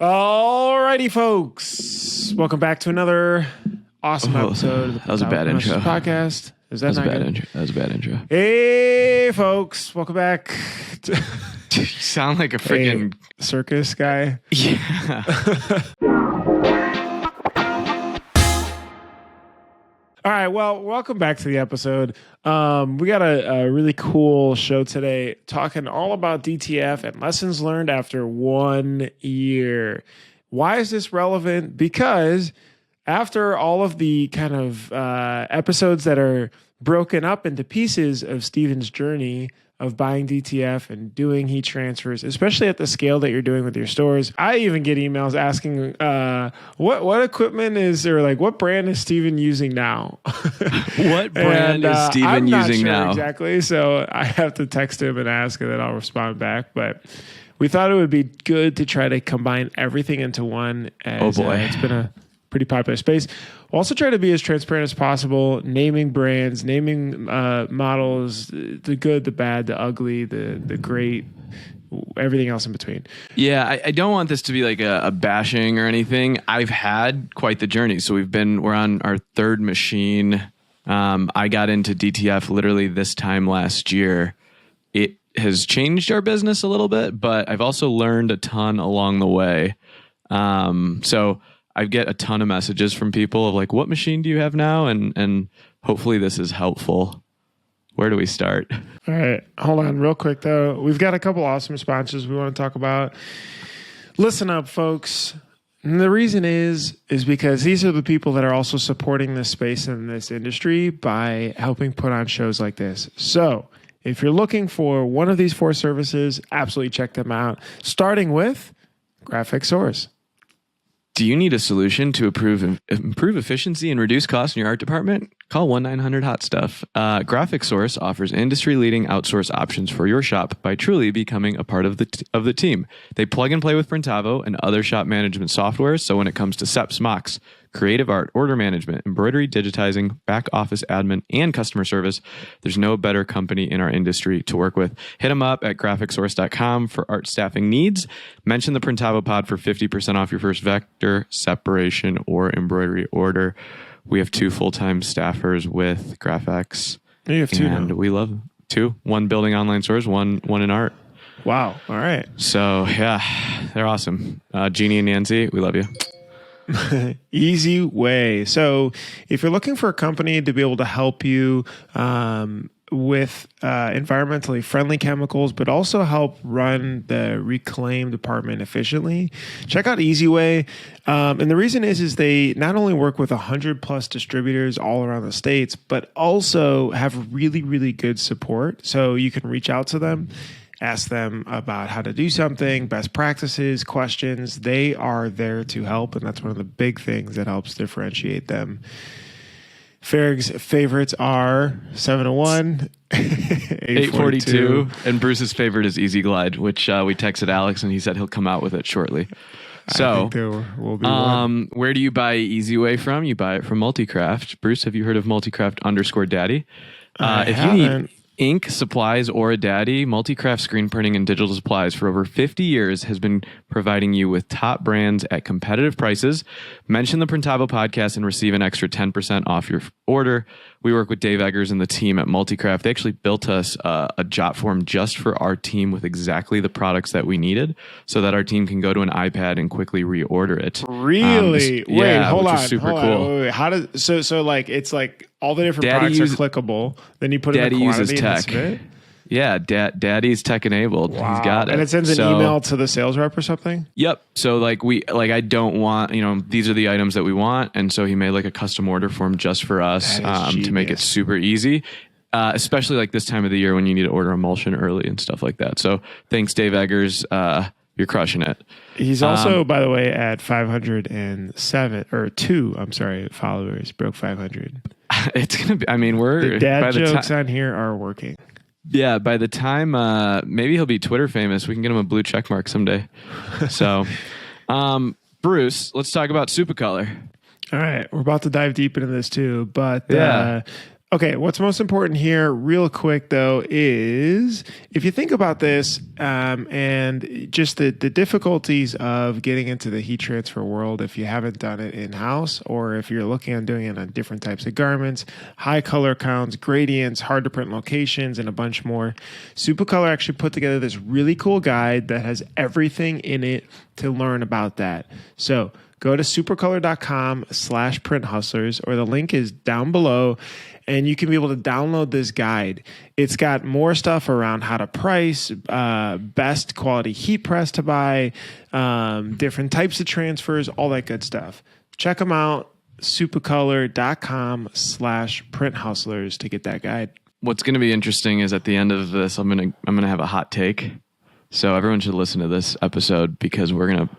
Alrighty, folks. Welcome back to another awesome episode of the That was a bad intro. Podcast. Is that, a bad intro? That was a bad intro. Hey, folks. Welcome back. You sound like a freaking circus guy. Yeah. All right, well, welcome back to the episode. We got a really cool show today talking all about DTF and lessons learned after 1 year. Why is this relevant? Because after all of the kind of episodes that are broken up into pieces of Steven's journey of buying DTF and doing heat transfers, especially at the scale that you're doing with your stores. I even get emails asking what equipment is, or like what brand is Steven using now? What brand is Steven using now? Exactly. So I have to text him and ask, and then I'll respond back. But we thought it would be good to try to combine everything into one. As, it's been a pretty popular space. We'll also try to be as transparent as possible, naming brands, naming models, the good, the bad, the ugly, the great, everything else in between. Yeah, I don't want this to be like a bashing or anything. I've had quite the journey. So we're on our third machine. I got into DTF literally this time last year. It has changed our business a little bit, but I've also learned a ton along the way. So I get a ton of messages from people of like, what machine do you have now? And hopefully this is helpful. Where do we start? All right. Hold on real quick, though. We've got a couple awesome sponsors we want to talk about. Listen up, folks. And the reason is because these are the people that are also supporting this space and this industry by helping put on shows like this. So if you're looking for one of these four services, absolutely check them out. Starting with Graphic Source. Do you need a solution to improve efficiency and reduce costs in your art department? Call 1-900-HOT-STUFF. Graphic Source offers industry-leading outsource options for your shop by truly becoming a part of the team. They plug and play with Printavo and other shop management software, so when it comes to SEPs, mocks, creative art, order management, embroidery, digitizing, back office admin, and customer service, there's no better company in our industry to work with. Hit them up at graphicsource.com for art staffing needs. Mention the Printavo pod for 50% off your first vector, separation, or embroidery order. We have 2 full-time staffers with GraphX. You have 2 and now. we love 2. 1 building online stores, one in art. Wow. All right. So, yeah, they're awesome. Jeannie and Nancy, we love you. Easy way. So if you're looking for a company to be able to help you with environmentally friendly chemicals, but also help run the reclaim department efficiently, check out EasyWay. And the reason is they not only work with 100+ distributors all around the States, but also have really, really good support. So you can reach out to them, ask them about how to do something, best practices, questions. They are there to help, and that's one of the big things that helps differentiate them. Farag's favorites are 701, 842, and Bruce's favorite is Easy Glide, which we texted Alex, and he said he'll come out with it shortly. So, I think there will be one. Where do you buy EasyWay from? You buy it from Multicraft. Bruce, have you heard of Multicraft_Daddy? If you need ink, supplies, or a daddy, Multicraft Screen Printing and Digital Supplies for over 50 years has been providing you with top brands at competitive prices. Mention the Printavo podcast and receive an extra 10% off your order. We work with Dave Eggers and the team at Multicraft. They actually built us a jot form just for our team with exactly the products that we needed so that our team can go to an iPad and quickly reorder it. Really? Wait, hold on. Super hold cool. on. Wait. How does so like it's like all the different products are clickable. Then you put in the quantity and submit? Yeah, Daddy's tech enabled. Wow. He's got it. And it sends an email to the sales rep or something? Yep. So I don't want, these are the items that we want. And so he made like a custom order form just for us to make it super easy. Especially like this time of the year when you need to order emulsion early and stuff like that. So thanks, Dave Eggers. You're crushing it. He's also, by the way, at 502 followers. Broke 500. It's going to be, the dad jokes on here are working. Yeah, by the time maybe he'll be Twitter famous, we can get him a blue check mark someday. So, Bruce, let's talk about Supacolor. All right, we're about to dive deep into this too, but Okay, what's most important here, real quick though, is if you think about this and just the difficulties of getting into the heat transfer world, if you haven't done it in house or if you're looking at doing it on different types of garments, high color counts, gradients, hard to print locations, and a bunch more, Supercolor actually put together this really cool guide that has everything in it to learn about that. So go to supercolor.com/printhustlers, or the link is down below, and you can be able to download this guide. It's got more stuff around how to price, best quality heat press to buy, different types of transfers, all that good stuff. Check them out, supercolor.com/printhustlers to get that guide. What's going to be interesting is at the end of this, I'm gonna have a hot take. So everyone should listen to this episode because we're gonna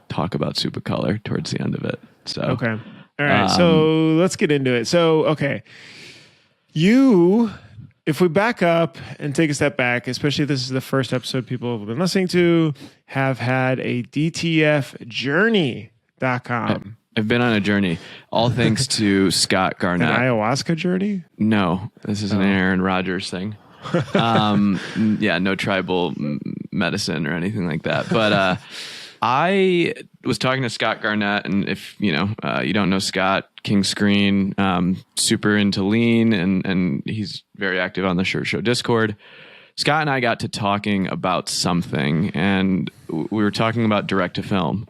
talk about Supercolor towards the end of it. So okay, all right. So let's get into it. So okay, if we back up and take a step back, especially if this is the first episode people have been listening to, have had a DTFjourney.com. I've been on a journey, all thanks to Scott Garnett. An ayahuasca journey? No, this is an Aaron Rodgers thing. Yeah, no tribal medicine or anything like that. But I was talking to Scott Garnett, and if you don't know Scott, King Screen, super into lean, and he's very active on the Shirt Show Discord. Scott and I got to talking about something, and we were talking about direct to film.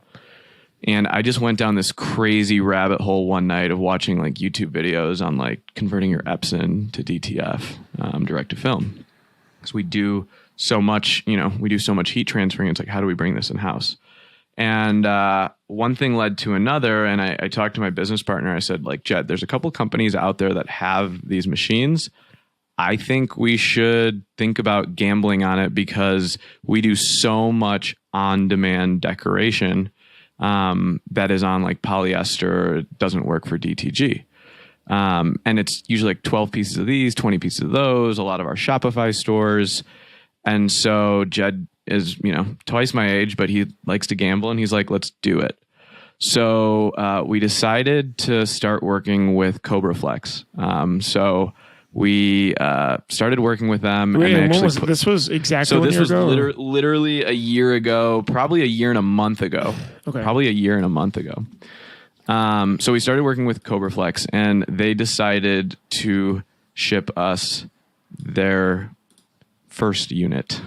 And I just went down this crazy rabbit hole one night of watching like YouTube videos on like converting your Epson to DTF direct to film. Because we do so much, heat transferring. It's like, how do we bring this in house? And one thing led to another. And I talked to my business partner. I said, like, Jed, there's a couple companies out there that have these machines. I think we should think about gambling on it because we do so much on-demand decoration that is on like polyester. It doesn't work for DTG. And it's usually like 12 pieces of these, 20 pieces of those, a lot of our Shopify stores. And so Jed is, twice my age, but he likes to gamble and he's like, let's do it. So we decided to start working with Cobra Flex. So we started working with them. Wait, and this was exactly so 1 this year was ago? literally a year ago, probably a year and a month ago. Okay. Probably a year and a month ago. So we started working with Cobra Flex, and they decided to ship us their first unit.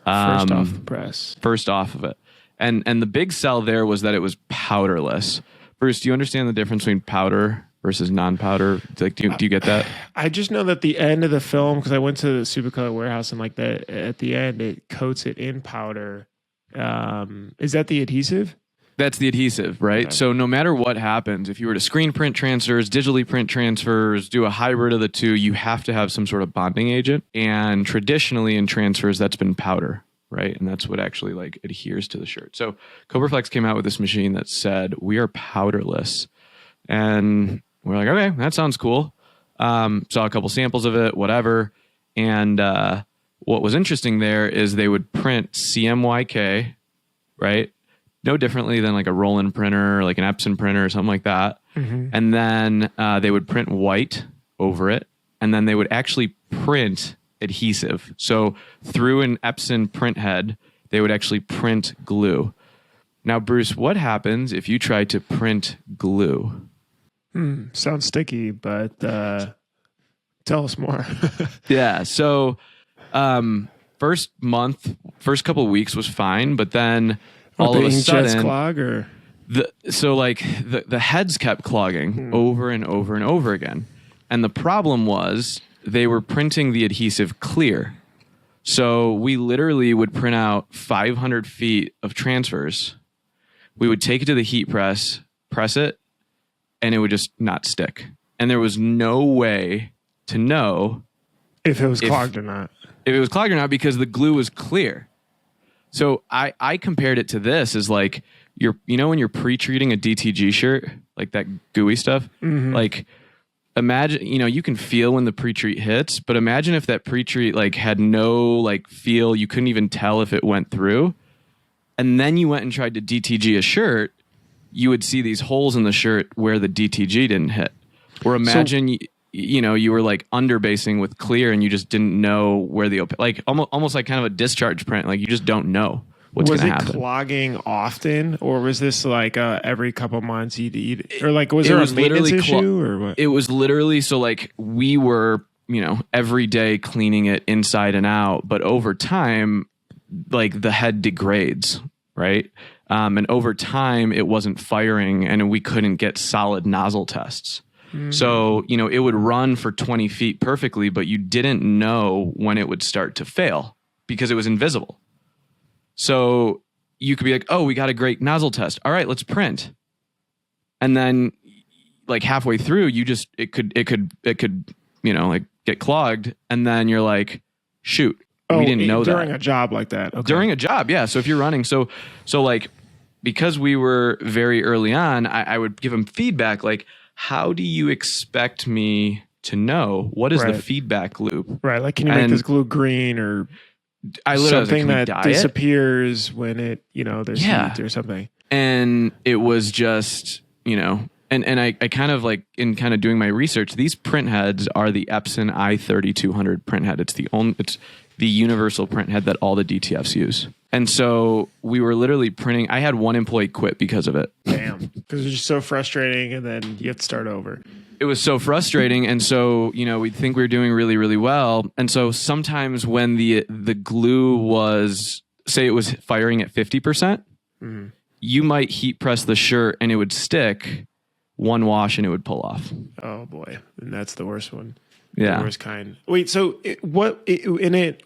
First off the press. First off of it. And the big sell there was that it was powderless. Bruce, do you understand the difference between powder versus non-powder? Like, do you get that? I just know that the end of the film, because I went to the Supercolor warehouse and like at the end it coats it in powder. Is that the adhesive? That's the adhesive, right? Okay. So no matter what happens, if you were to screen print transfers, digitally print transfers, do a hybrid of the two, you have to have some sort of bonding agent. And traditionally in transfers, that's been powder, right? And that's what actually like adheres to the shirt. So Cobra Flex came out with this machine that said, we are powderless. And we're like, okay, that sounds cool. Saw a couple samples of it, whatever. And what was interesting there is they would print CMYK, right? No differently than like a Roland printer, or like an Epson printer or something like that. Mm-hmm. And then they would print white over it. And then they would actually print adhesive. So through an Epson print head, they would actually print glue. Now, Bruce, what happens if you try to print glue? Sounds sticky, but tell us more. Yeah. So first couple of weeks was fine, but then all of a sudden, clog or the heads kept clogging over and over and over again. And the problem was they were printing the adhesive clear. So we literally would print out 500 feet of transfers. We would take it to the heat press it, and it would just not stick. And there was no way to know if it was clogged or not. If it was clogged or not, because the glue was clear. So I compared it to this as like when you're pre-treating a DTG shirt, like that gooey stuff, like imagine, you can feel when the pre-treat hits, but imagine if that pre-treat like had no like feel, you couldn't even tell if it went through. And then you went and tried to DTG a shirt, you would see these holes in the shirt where the DTG didn't hit. Or imagine you were like underbasing with clear and you just didn't know where the like almost like kind of a discharge print. Like you just don't know what's going to happen. Was it clogging often, or was this like every couple months you'd eat, or like was there a maintenance issue or what? It was literally, so like we were, every day cleaning it inside and out, but over time, like the head degrades, right? And over time it wasn't firing and we couldn't get solid nozzle tests. So, it would run for 20 feet perfectly, but you didn't know when it would start to fail because it was invisible. So you could be like, oh, we got a great nozzle test. All right, let's print. And then like halfway through, it could, like get clogged. And then you're like, shoot, we didn't know that. During a job like that. Okay. During a job. Yeah. So if you're running, so like, because we were very early on, I would give them feedback. Like, how do you expect me to know? What is the feedback loop? Right. Like, can you make this glue green or something that disappears when it, there's heat or something? And it was just, and I kind of like in kind of doing my research, these print heads are the Epson i3200 print head. It's the universal print head that all the DTFs use. And so we were literally printing. I had one employee quit because of it. Damn. Because it's just so frustrating and then you have to start over. It was so frustrating. And so, we'd think we were doing really, really well. And so sometimes when the glue was, say it was firing at 50%, you might heat press the shirt and it would stick one wash and it would pull off. Oh boy. And that's the worst one. Yeah. The worst kind. Wait, so it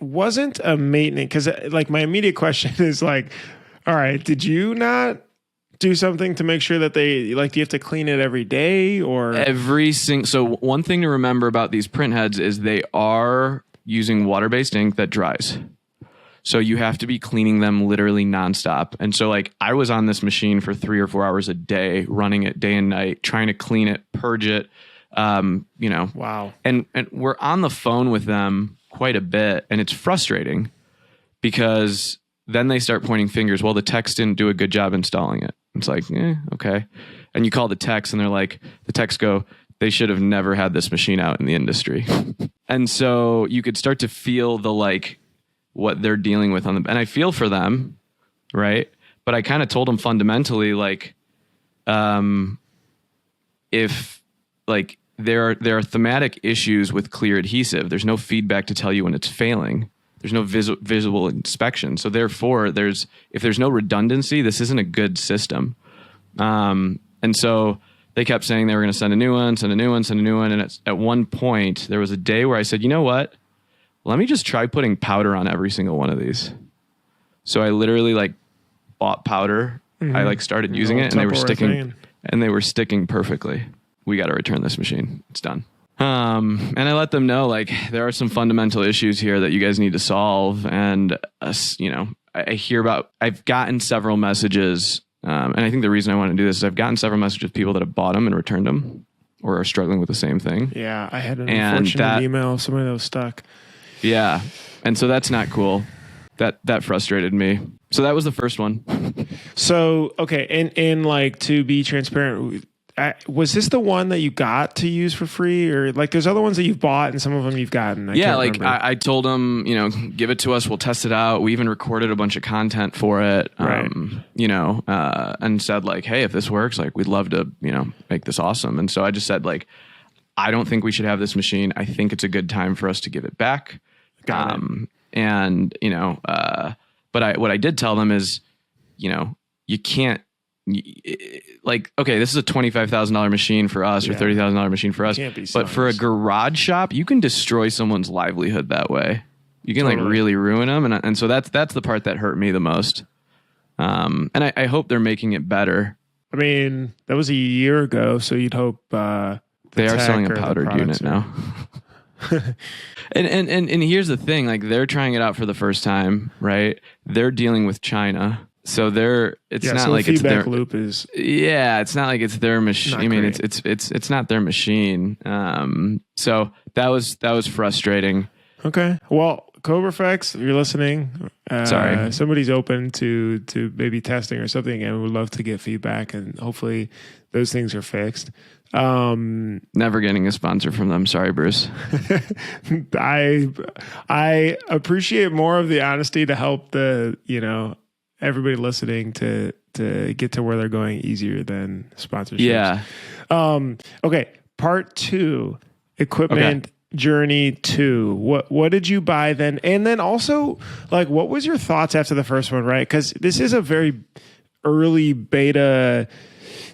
wasn't a maintenance, because like my immediate question is like, all right, did you not do something to make sure that they like, do you have to clean it every day or so one thing to remember about these print heads is they are using water-based ink that dries. So you have to be cleaning them literally nonstop. And so like I was on this machine for 3 or 4 hours a day, running it day and night, trying to clean it, purge it. Wow. And we're on the phone with them quite a bit, and it's frustrating because then they start pointing fingers. Well, the techs didn't do a good job installing it. It's like, okay. And you call the techs and the techs go, they should have never had this machine out in the industry. And so you could start to feel the, like, what they're dealing with and I feel for them. Right. But I kind of told them fundamentally, like, if like, there are thematic issues with clear adhesive. There's no feedback to tell you when it's failing. There's no visual inspection. So therefore, if there's no redundancy, this isn't a good system. And so they kept saying they were going to send a new one. And at one point, there was a day where I said, you know what? Let me just try putting powder on every single one of these. So I literally like bought powder. I like started using it, and they were sticking perfectly. We got to return this machine. It's done. And I let them know, like, there are some fundamental issues here that you guys need to solve. And, I've gotten several messages. And I think the reason I want to do this is I've gotten several messages of people that have bought them and returned them or are struggling with the same thing. Yeah. I had an unfortunate email of somebody that was stuck. Yeah. And so that's not cool. That frustrated me. So that was the first one. So, okay. And like, to be transparent, was this the one that you got to use for free, or like there's other ones that you've bought and some of them you've gotten? I told them, give it to us. We'll test it out. We even recorded a bunch of content for it, right. And said like, hey, if this works, like we'd love to, make this awesome. And so I just said like, I don't think we should have this machine. I think it's a good time for us to give it back. Got it. And, but what I did tell them is, you can't, like, okay, this is a $25,000 machine for us or $30,000 machine for us, but for a garage shop, you can destroy someone's livelihood that way. You can like really ruin them. And so that's the part that hurt me the most. And I hope they're making it better. I mean, that was a year ago. So you'd hope, they are selling a powdered unit now. and here's the thing, like they're trying it out for the first time, right? They're dealing with China. So it's not like it's their loop is. Yeah, it's not like it's their machine. I mean, it's not their machine. So that was frustrating. Okay. Well, Cobra Flex, if you're listening, Sorry. somebody's open to maybe testing or something, and we'd love to get feedback, and hopefully those things are fixed. Never getting a sponsor from them. Sorry, Bruce. I appreciate more of the honesty to help everybody listening to get to where they're going easier than sponsorships. Yeah. Okay. Part 2, equipment journey 2. What did you buy then? And then also, like, what was your thoughts after the first one, right? Because this is a very early beta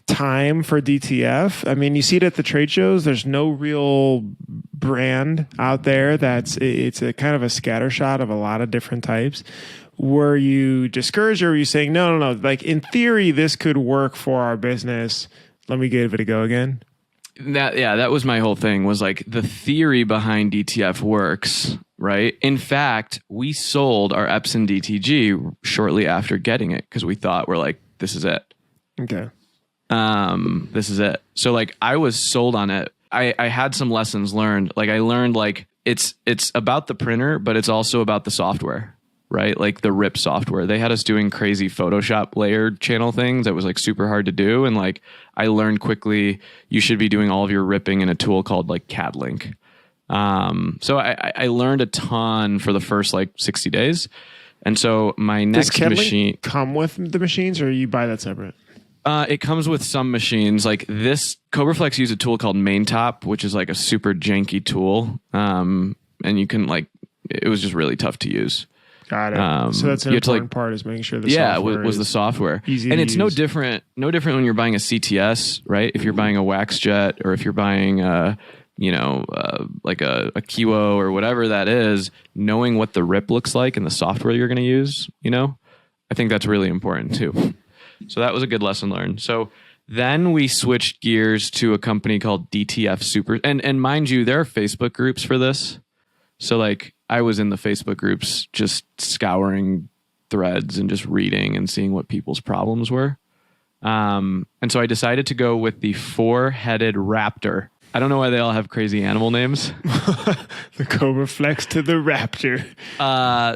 time for DTF. I mean, you see it at the trade shows. There's no real brand out there. It's a kind of a scattershot of a lot of different types. Were you discouraged, or were you saying, no, like, in theory, this could work for our business? Let me give it a go again. That was my whole thing, was like, the theory behind DTF works, right? In fact, we sold our Epson DTG shortly after getting it because we thought, we're like, this is it. Okay. This is it. So like, I was sold on it. I had some lessons learned. Like, I learned, like, it's about the printer, but it's also about the software, right? Like the RIP software. They had us doing crazy Photoshop layered channel things that was like super hard to do. And like, I learned quickly, you should be doing all of your ripping in a tool called like CADlink. So I learned a ton for the first like 60 days. And so my next machine come with the machines, or you buy that separate? It comes with some machines. Like this, Cobra Flex used a tool called MainTop, which is like a super janky tool. And you can like, it was just really tough to use. Got it. So that's an important part, is making sure the software was the software. Easy and to it's use. no different when you're buying a CTS, right? If you're buying a WaxJet, or if you're buying like a Kiwo or whatever that is, knowing what the RIP looks like and the software you're going to use, I think that's really important too. So that was a good lesson learned. So then we switched gears to a company called DTF Super. And mind you, there are Facebook groups for this. So like, I was in the Facebook groups just scouring threads and just reading and seeing what people's problems were. And so I decided to go with the 4-headed Raptor. I don't know why they all have crazy animal names. The Cobra Flex to the Raptor.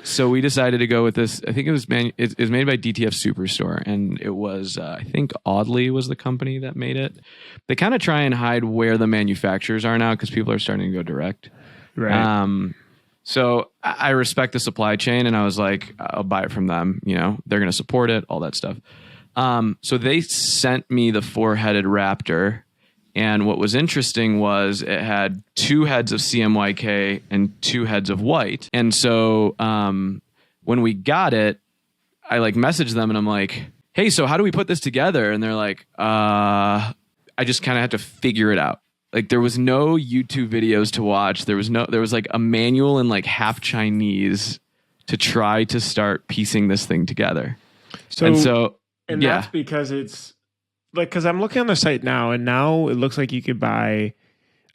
So we decided to go with this. I think it was made by DTF Superstore, and it was I think Audley was the company that made it. They kind of try and hide where the manufacturers are now because people are starting to go direct. Right. So I respect the supply chain, and I was like, I'll buy it from them. They're going to support it, all that stuff. So they sent me the 4-headed Raptor. And what was interesting was it had 2 heads of CMYK and 2 heads of white. And so when we got it, I like messaged them and I'm like, hey, so how do we put this together? And they're like, I just kind of had to figure it out. Like, there was no YouTube videos to watch. There was like a manual in like half Chinese to try to start piecing this thing together. And that's because it's like, because I'm looking on the site now, and now it looks like you could buy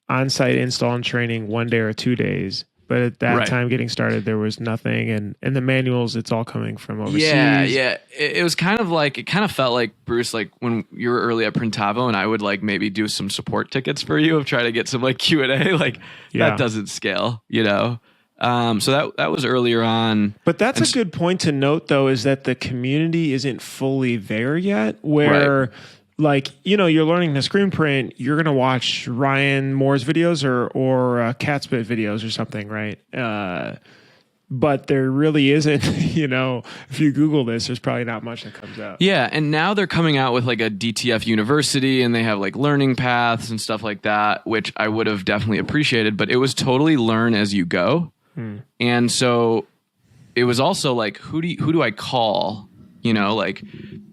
on-site install and training 1 day or 2 days. But at that time getting started, there was nothing. And the manuals, it's all coming from overseas. Yeah. It was kind of like, it kind of felt like, Bruce, like when you were early at Printavo and I would like maybe do some support tickets for you of trying to get some like Q&A, like that doesn't scale, So that was earlier on. But that's a good point to note, though, is that the community isn't fully there yet, where like, you're learning to screen print, you're going to watch Ryan Moore's videos or Catspit videos or something, right? But there really isn't, if you Google this, there's probably not much that comes out. Yeah. And now they're coming out with like a DTF University, and they have like learning paths and stuff like that, which I would have definitely appreciated, but it was totally learn as you go. And so it was also like, who do I call? Like,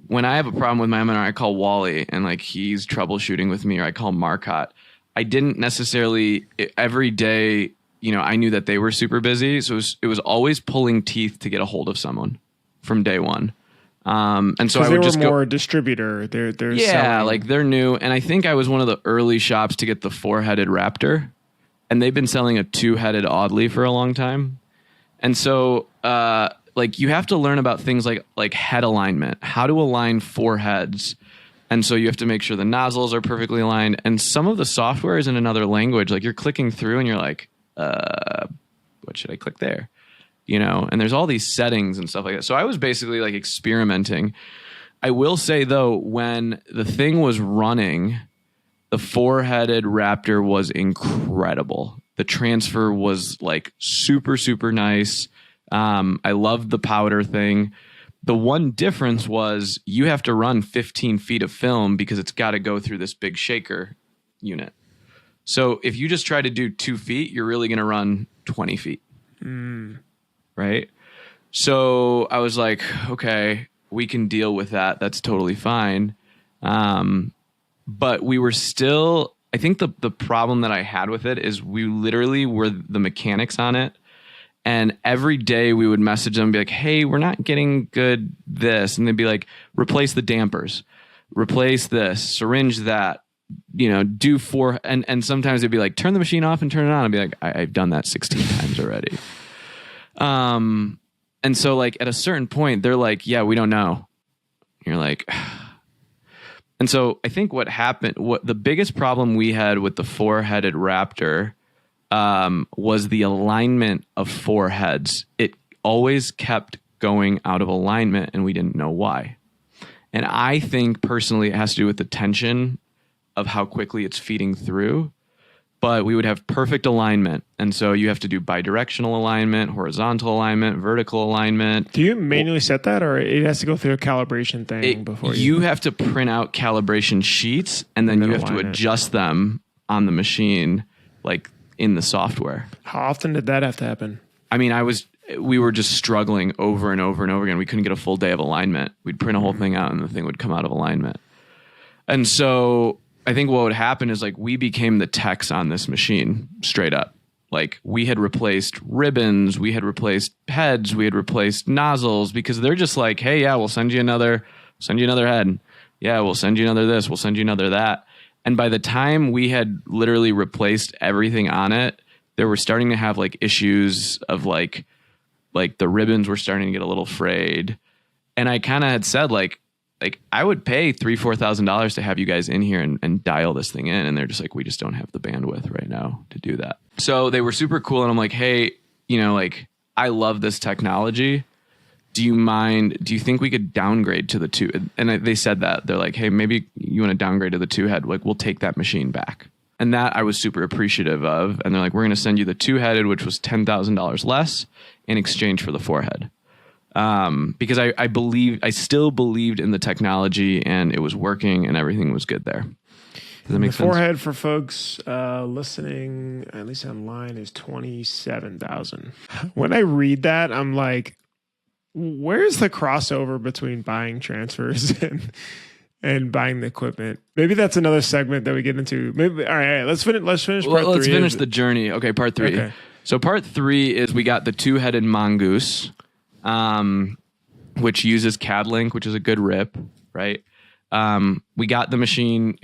when I have a problem with my M&R, I call Wally, and like he's troubleshooting with me, or I call Marcotte. I didn't necessarily every day, I knew that they were super busy. So it was always pulling teeth to get a hold of someone from day one. And so I would just go more distributor. They're selling. like they're new. And I think I was one of the early shops to get the 4-headed Raptor, and they've been selling a 2-headed Audley for a long time. And so, like, you have to learn about things like head alignment, how to align 4 heads. And so you have to make sure the nozzles are perfectly aligned. And some of the software is in another language. Like, you're clicking through and you're like, what should I click there? and there's all these settings and stuff like that. So I was basically like experimenting. I will say though, when the thing was running, the 4-headed Raptor was incredible. The transfer was like super, super nice. I loved the powder thing. The one difference was you have to run 15 feet of film because it's got to go through this big shaker unit. So if you just try to do 2 feet, you're really going to run 20 feet. Right? So I was like, okay, we can deal with that. That's totally fine. But we were still, I think the problem that I had with it is we literally were the mechanics on it. And every day we would message them and be like, hey, we're not getting good this. And they'd be like, replace the dampers, replace this, syringe that, do 4. And sometimes they'd be like, turn the machine off and turn it on. I'd be like, I've done that 16 times already. And so like at a certain point, they're like, yeah, we don't know. And you're like, and so I think what happened, what the biggest problem we had with the 4-headed Raptor was the alignment of 4 heads. It always kept going out of alignment and we didn't know why. And I think personally it has to do with the tension of how quickly it's feeding through. But we would have perfect alignment. And so you have to do bidirectional alignment, horizontal alignment, vertical alignment. Do you manually set that, or it has to go through a calibration thing before you have to print out calibration sheets and then you have to adjust them on the machine, like in the software. How often did that have to happen? I mean, we were just struggling over and over and over again. We couldn't get a full day of alignment. We'd print a whole thing out and the thing would come out of alignment. And so I think what would happen is like we became the techs on this machine straight up. Like we had replaced ribbons, we had replaced heads, we had replaced nozzles because they're just like, hey, yeah, we'll send you another head. Yeah, we'll send you another this, we'll send you another that. And by the time we had literally replaced everything on it, they were starting to have like issues of like the ribbons were starting to get a little frayed. And I kind of had said like I would pay $3,000-$4,000 to have you guys in here and dial this thing in. And they're just like, we just don't have the bandwidth right now to do that. So they were super cool. And I'm like, hey, like I love this technology. Do you think we could downgrade to the 2? And they said that. They're like, hey, maybe you want to downgrade to the 2-head. Like we'll take that machine back. And that I was super appreciative of. And they're like, we're going to send you the 2-headed, which was $10,000 less in exchange for the 4-head. Because I still believed in the technology and it was working and everything was good there. Does that make sense? The 4-head for folks listening, at least online, is $27,000. When I read that, I'm like, where's the crossover between buying transfers and buying the equipment? Maybe that's another segment that we get into. Maybe all right, let's finish part 3. Let's finish the journey. Okay, part 3. Okay. So part 3 is we got the 2-headed Mongoose. Which uses CAD-Link, which is a good rip, right? We got the machine.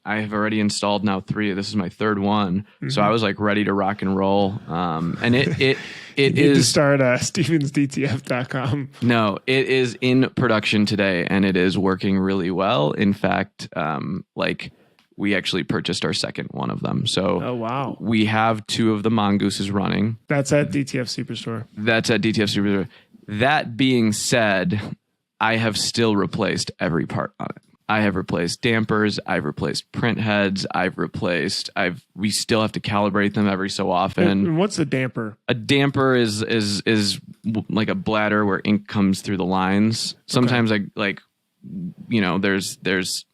I have already installed now 3. This is my 3rd one. Mm-hmm. So I was like ready to rock and roll. And it you need to start stevensdtf.com. No, it is in production today and it is working really well. In fact, we actually purchased our 2nd one of them. So oh, wow. We have 2 of the Mongooses running. That's at DTF Superstore. That's at DTF Superstore. That being said, I have still replaced every part on it. I have replaced dampers. I've replaced print heads. We still have to calibrate them every so often. And what's a damper? A damper is like a bladder where ink comes through the lines. Sometimes there's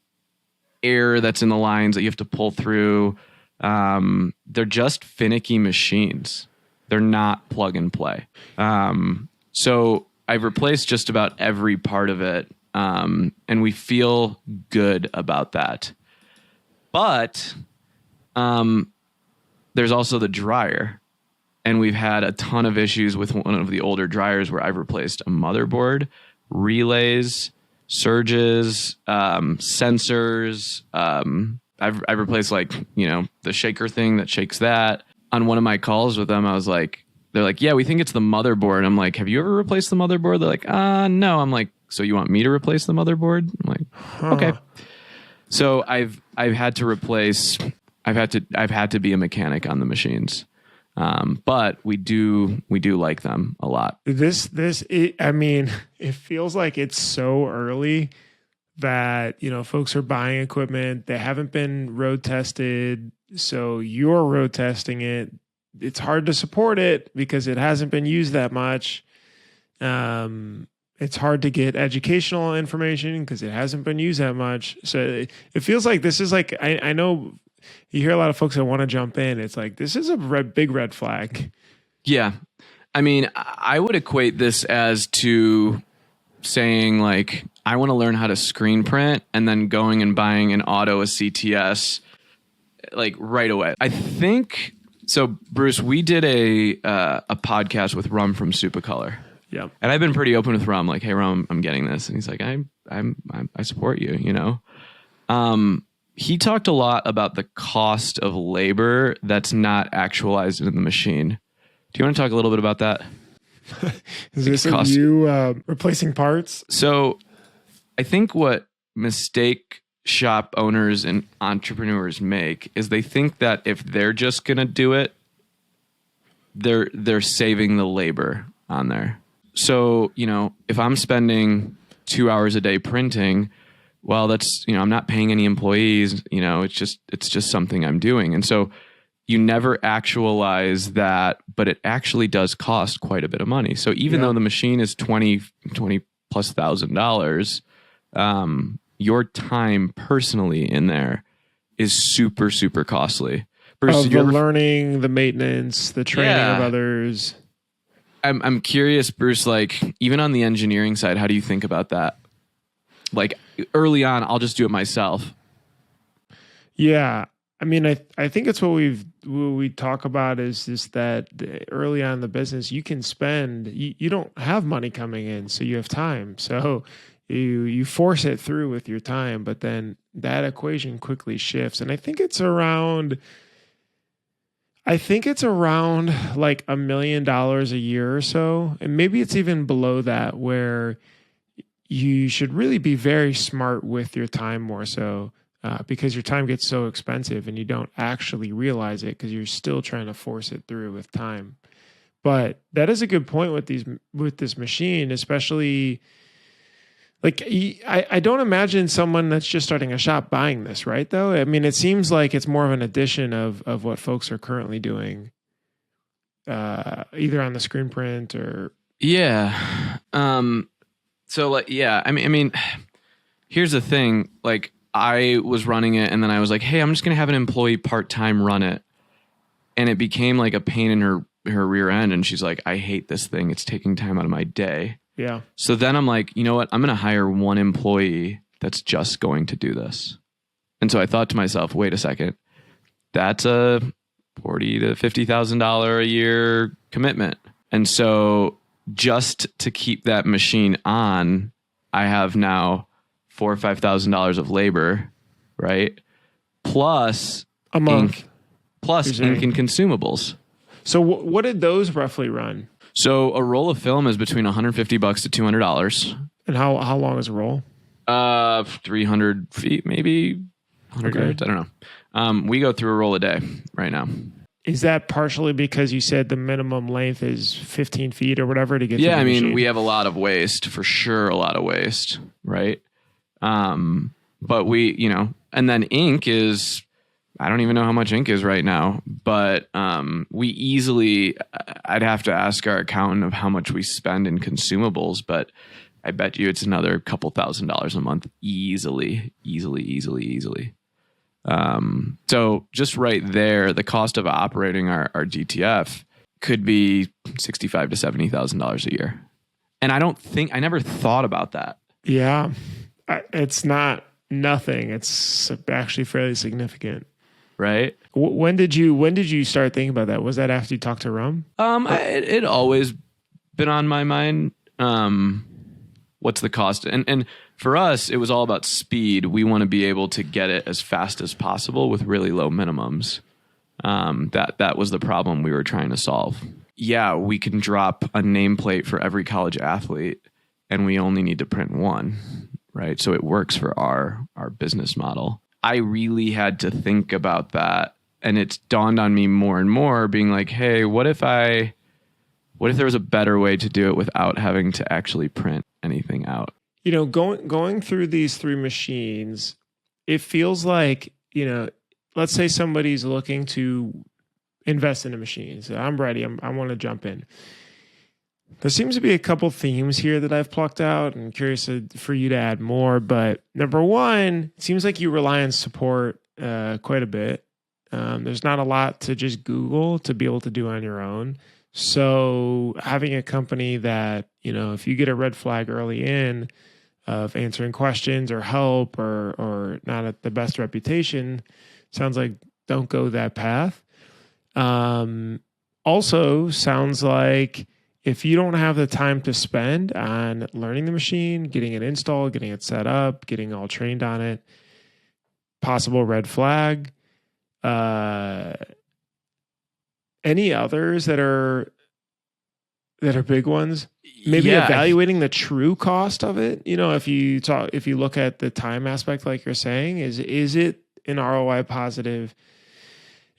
air that's in the lines that you have to pull through. They're just finicky machines. They're not plug and play. So I've replaced just about every part of it, and we feel good about that. But there's also the dryer, and we've had a ton of issues with one of the older dryers where I've replaced a motherboard, relays, surges, sensors. I've replaced the shaker thing that shakes that. On one of my calls with them, they're like, yeah, we think it's the motherboard. I'm like, have you ever replaced the motherboard? They're like, no. I'm like, so you want me to replace the motherboard? I'm like, okay. So I've had to be a mechanic on the machines. But we do like them a lot. I mean, it feels like it's so early that, folks are buying equipment. They haven't been road tested. So you're road testing it. It's hard to support it because it hasn't been used that much. It's hard to get educational information because it hasn't been used that much. So it feels like this is like, I know you hear a lot of folks that want to jump in. It's like, this is a big red flag. Yeah. I mean, I would equate this as to saying like, I want to learn how to screen print and then going and buying an auto, a CTS, like right away. I think so. Bruce, we did a podcast with Rum from Supacolor. Yeah. And I've been pretty open with Rum, like, hey Rum, I'm getting this. And he's like, I support you, He talked a lot about the cost of labor that's not actualized in the machine. Do you want to talk a little bit about that? Is this you replacing parts? So I think what mistake shop owners and entrepreneurs make is they think that if they're just going to do it, they're saving the labor on there. So, if I'm spending 2 hours a day printing, well, that's, I'm not paying any employees, it's just something I'm doing. And so you never actualize that, but it actually does cost quite a bit of money. So even though the machine is $20 plus $1,000, your time personally in there is super, super costly. Bruce, the learning, the maintenance, the training of others. I'm curious, Bruce, like even on the engineering side, how do you think about that? Like early on, I'll just do it myself. Yeah. I mean, I think it's what we talk about is just that early on in the business, you can spend, you don't have money coming in, so you have time. So you force it through with your time, but then that equation quickly shifts. And I think it's around like $1 million a year or so. And maybe it's even below that, where you should really be very smart with your time more so. Because your time gets so expensive and you don't actually realize it because you're still trying to force it through with time. But that is a good point with this machine, especially like I don't imagine someone that's just starting a shop buying this, right? Though I mean, it seems like it's more of an addition of what folks are currently doing, either on the screen print or So like I mean, here's the thing, like. I was running it and then I was like, hey, I'm just going to have an employee part-time run it. And it became like a pain in her rear end. And she's like, I hate this thing. It's taking time out of my day. Yeah. So then I'm like, you know what? I'm going to hire one employee that's just going to do this. And so I thought to myself, wait a second, that's a $40,000 to $50,000 a year commitment. And so just to keep that machine on, I have now $4,000 or $5,000 of labor, right? Plus a month, ink and consumables. So what did those roughly run? So a roll of film is between $150 to $200. And how long is a roll? 300 feet, maybe 100 yards. I don't know. We go through a roll a day right now. Is that partially because you said the minimum length is 15 feet or whatever to get? Yeah, to the machine? mean, we have a lot of waste, for sure. A lot of waste, right? But we, and then ink is, I don't even know how much ink is right now, but, I'd have to ask our accountant of how much we spend in consumables, but I bet you it's another couple $1,000s a month. Easily. So just right there, the cost of operating our DTF could be $65,000 to $70,000 a year. And I never thought about that. Yeah. It's not nothing. It's actually fairly significant, right? When did you start thinking about that? Was that after you talked to Rum? It always been on my mind. What's the cost? And for us, it was all about speed. We want to be able to get it as fast as possible with really low minimums. That was the problem we were trying to solve. Yeah, we can drop a nameplate for every college athlete, and we only need to print one. Right. So it works for our business model. I really had to think about that and it's dawned on me more and more being like, hey, what if there was a better way to do it without having to actually print anything out? You know, going through these 3 machines, it feels like, you know, let's say somebody's looking to invest in a machine. So I'm ready. I want to jump in. There seems to be a couple themes here that I've plucked out. I'm curious for you to add more. But number one, it seems like you rely on support quite a bit. There's not a lot to just Google to be able to do on your own. So having a company that, you know, if you get a red flag early in of answering questions or help or not at the best reputation, sounds like don't go that path. Also sounds like if you don't have the time to spend on learning the machine, getting it installed, getting it set up, getting all trained on it, possible red flag. Any others that are big ones? Maybe evaluating the true cost of it. You know, if you look at the time aspect, like you're saying, is it an ROI positive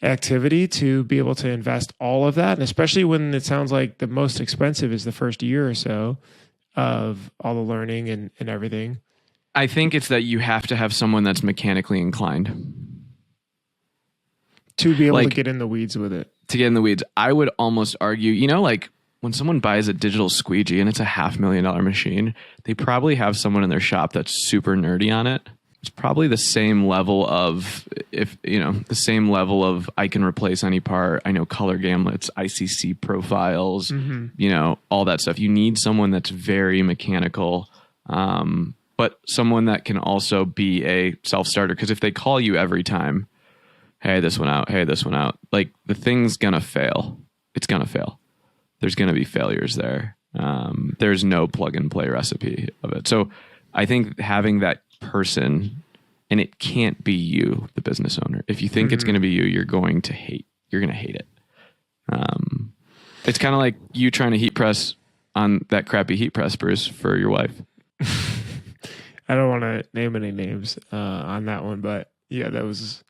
activity to be able to invest all of that? And especially when it sounds like the most expensive is the first year or so of all the learning and everything. I think it's that you have to have someone that's mechanically inclined to be able to get in the weeds with it. To get in the weeds. I would almost argue, you know, like when someone buys a digital squeegee and it's a $500,000 machine, they probably have someone in their shop that's super nerdy on it. It's probably the same level of, I can replace any part. I know color gamuts, ICC profiles, you know, all that stuff. You need someone that's very mechanical, but someone that can also be a self-starter. Because if they call you every time, hey, this one out, like the thing's going to fail. It's going to fail. There's going to be failures there. There's no plug and play recipe of it. So I think having that person, and it can't be you, the business owner. If you think it's going to be you, you're going to hate it. It's kind of like you trying to heat press on that crappy heat press, Bruce, for your wife. I don't want to name any names on that one, but yeah, that was.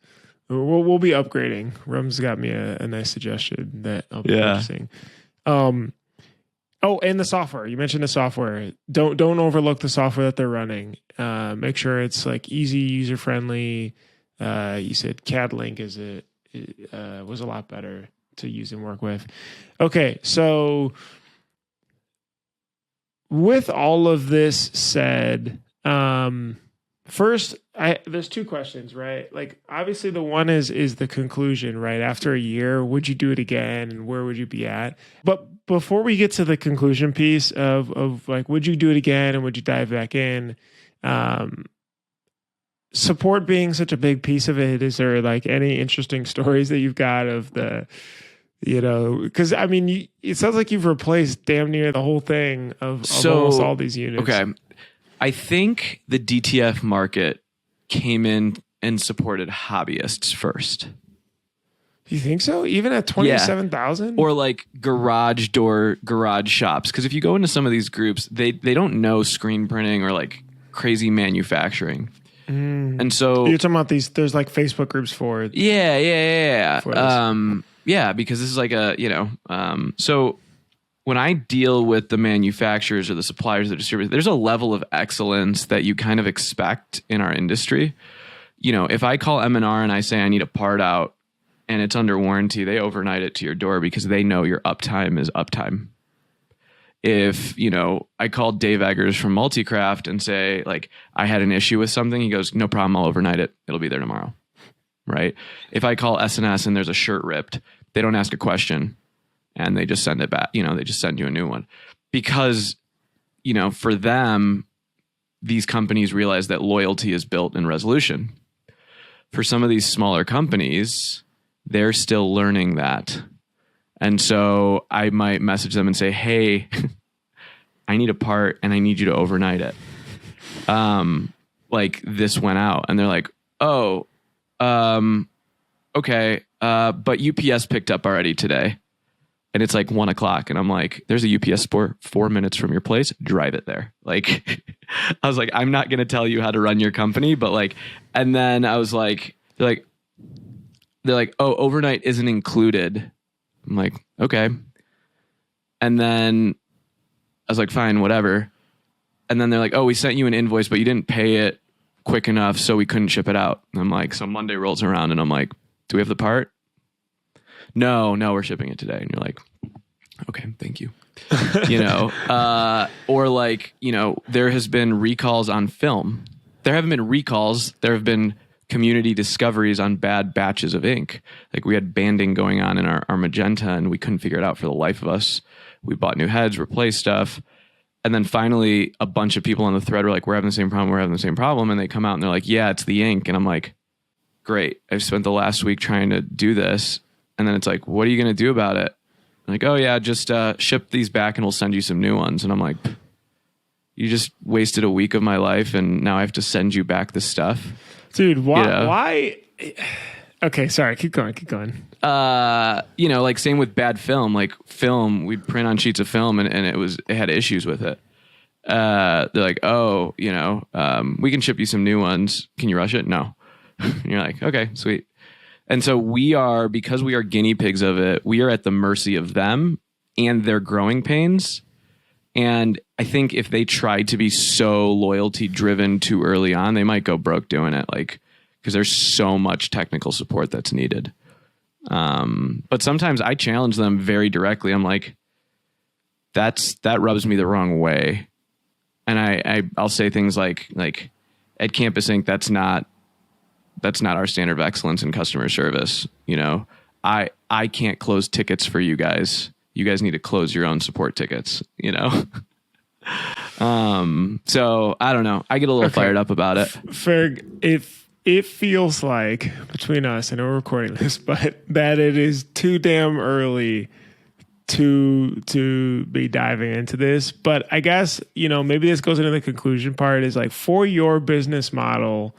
We'll be upgrading. Rum's got me a nice suggestion that I'll be purchasing. Oh, and the software. You mentioned the software. Don't overlook the software that they're running. Make sure it's like easy, user friendly. You said CAD-Link was a lot better to use and work with. Okay, so with all of this said, first, there's 2 questions, right? Like, obviously, the one is the conclusion, right? After a year, would you do it again, and where would you be at? But before we get to the conclusion piece of like, would you do it again, and would you dive back in? Support being such a big piece of it, is there like any interesting stories that you've got of the, you know, because I mean, it sounds like you've replaced damn near the whole thing of almost all these units. Okay. I think the DTF market came in and supported hobbyists first. You think so? Even at 27,000? Or like garage shops. Because if you go into some of these groups, they don't know screen printing or like crazy manufacturing. And so you're talking about these, there's like Facebook groups for it. Yeah. Yeah, because this is like a, you know, so when I deal with the manufacturers or the suppliers, the distributors, there's a level of excellence that you kind of expect in our industry. You know, if I call M&R and I say I need a part out and it's under warranty, they overnight it to your door because they know your uptime is uptime. If, you know, I called Dave Eggers from Multicraft and say, like, I had an issue with something, he goes, no problem, I'll overnight it. It'll be there tomorrow. Right? If I call S&S and there's a shirt ripped, they don't ask a question. And they just send it back, you know, they just send you a new one. Because, you know, for them, these companies realize that loyalty is built in resolution. For some of these smaller companies, they're still learning that. And so I might message them and say, hey, I need a part and I need you to overnight it. Like this went out. And they're like, oh, okay. But UPS picked up already today. And it's like 1:00. And I'm like, there's a UPS store 4 minutes from your place. Drive it there. Like, I was like, I'm not going to tell you how to run your company. But like, and then I was like, they're like, they're like, oh, overnight isn't included. I'm like, okay. And then I was like, fine, whatever. And then they're like, oh, we sent you an invoice, but you didn't pay it quick enough, so we couldn't ship it out. And I'm like, so Monday rolls around and I'm like, do we have the part? No, we're shipping it today. And you're like, okay, thank you. Or like, there has been recalls on film. There haven't been recalls. There have been community discoveries on bad batches of ink. Like we had banding going on in our magenta and we couldn't figure it out for the life of us. We bought new heads, replaced stuff. And then finally a bunch of people on the thread were like, we're having the same problem. And they come out and they're like, yeah, it's the ink. And I'm like, great. I've spent the last week trying to do this. And then it's like, what are you going to do about it? I'm like, oh yeah, just ship these back and we'll send you some new ones. And I'm like, you just wasted a week of my life and now I have to send you back the stuff. Dude, why? Okay, sorry. Keep going. Like same with bad film. Like film, we print on sheets of film and it had issues with it. They're like, oh, we can ship you some new ones. Can you rush it? No. And you're like, okay, sweet. And so because we are guinea pigs of it, we are at the mercy of them and their growing pains. And I think if they tried to be so loyalty driven too early on, they might go broke doing it. Like, because there's so much technical support that's needed. But sometimes I challenge them very directly. I'm like, that rubs me the wrong way. And I'll say things like at Campus Inc., that's not our standard of excellence in customer service. I can't close tickets for you guys. You guys need to close your own support tickets, So I don't know. I get a little fired up about it. Farag, if it feels like between us, I know we're recording this, but that it is too damn early to be diving into this. But I guess, maybe this goes into the conclusion part is like for your business model,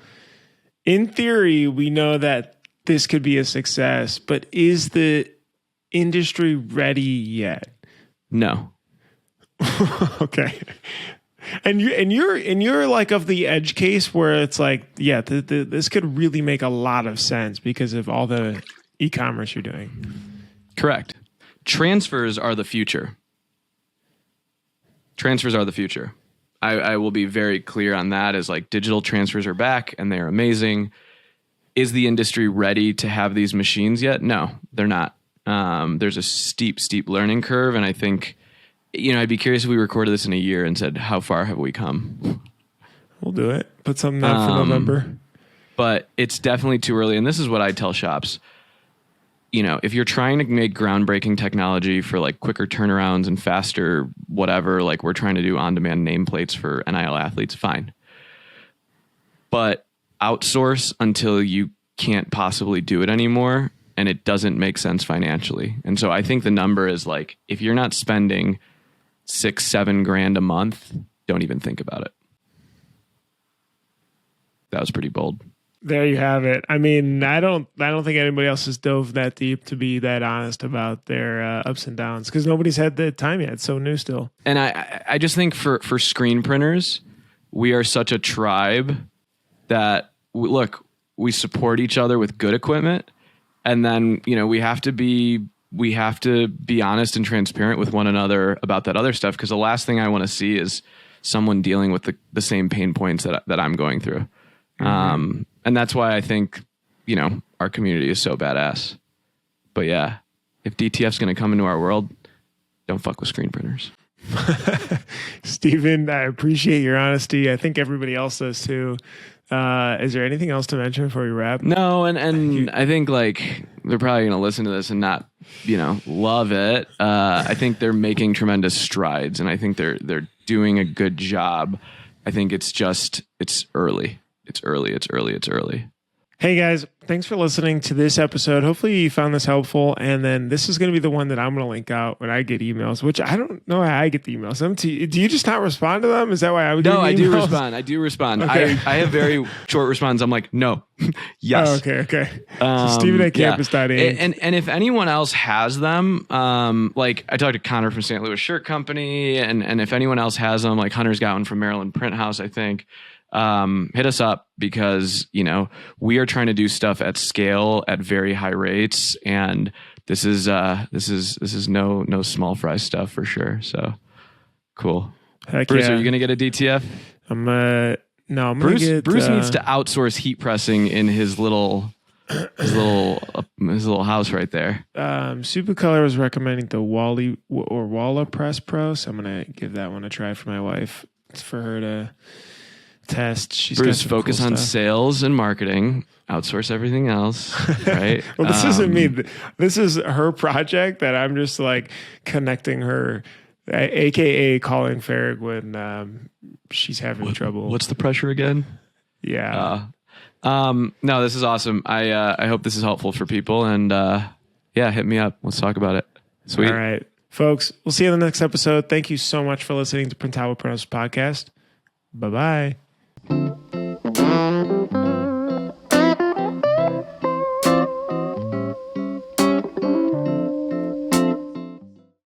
in theory, we know that this could be a success, but is the industry ready yet? No. Okay. And you're like of the edge case where it's like, yeah, this could really make a lot of sense because of all the e-commerce you're doing. Correct. Transfers are the future. I will be very clear on that as like digital transfers are back and they're amazing. Is the industry ready to have these machines yet? No, they're not. There's a steep learning curve. And I think, I'd be curious if we recorded this in a year and said, how far have we come? We'll do it. Put something out for November. But it's definitely too early. And this is what I tell shops. If you're trying to make groundbreaking technology for like quicker turnarounds and faster, whatever, like we're trying to do on-demand nameplates for NIL athletes, fine. But outsource until you can't possibly do it anymore and it doesn't make sense financially. And so I think the number is like, if you're not spending $6-7 a month, don't even think about it. That was pretty bold. There you have it. I mean, I don't think anybody else has dove that deep to be that honest about their ups and downs because nobody's had the time yet. It's so new still. And I just think for screen printers, we are such a tribe that we support each other with good equipment. And then, we have to be honest and transparent with one another about that other stuff. Because the last thing I want to see is someone dealing with the same pain points that I'm going through. Mm-hmm. And that's why I think, our community is so badass. But yeah, if DTF's going to come into our world, don't fuck with screen printers. Steven, I appreciate your honesty. I think everybody else does too. Is there anything else to mention before we wrap? No, and I think like they're probably going to listen to this and not, love it. I think they're making tremendous strides and I think they're doing a good job. I think it's early. It's early. Hey guys, thanks for listening to this episode. Hopefully you found this helpful. And then this is going to be the one that I'm going to link out when I get emails, which I don't know how I get the emails. Do you just not respond to them? Is that why I would? No, I do respond. Okay. I have very short responses. I'm like, no, yes. Oh, okay. So Steven at campus.inc. And if anyone else has them, like I talked to Connor from St. Louis Shirt Company, and if anyone else has them, like Hunter's got one from Maryland Print House, I think. hit us up because, we are trying to do stuff at scale at very high rates. And this is no small fry stuff for sure. So cool. Heck Bruce, yeah. are you going to get a DTF? I'm gonna get, Bruce needs to outsource heat pressing in his little house right there. Supercolor was recommending the Walla Press Pro, so I'm gonna give that one a try for my wife. It's for her to test. Bruce, focus on sales and marketing. Outsource everything else, right? Well, this isn't me. This is her project that I'm just like connecting her, aka calling Farag when she's having trouble. What's the pressure again? Yeah. No, this is awesome. I hope this is helpful for people, and hit me up. Let's talk about it. Sweet. All right, folks. We'll see you in the next episode. Thank you so much for listening to Printavo Podcast. Bye bye.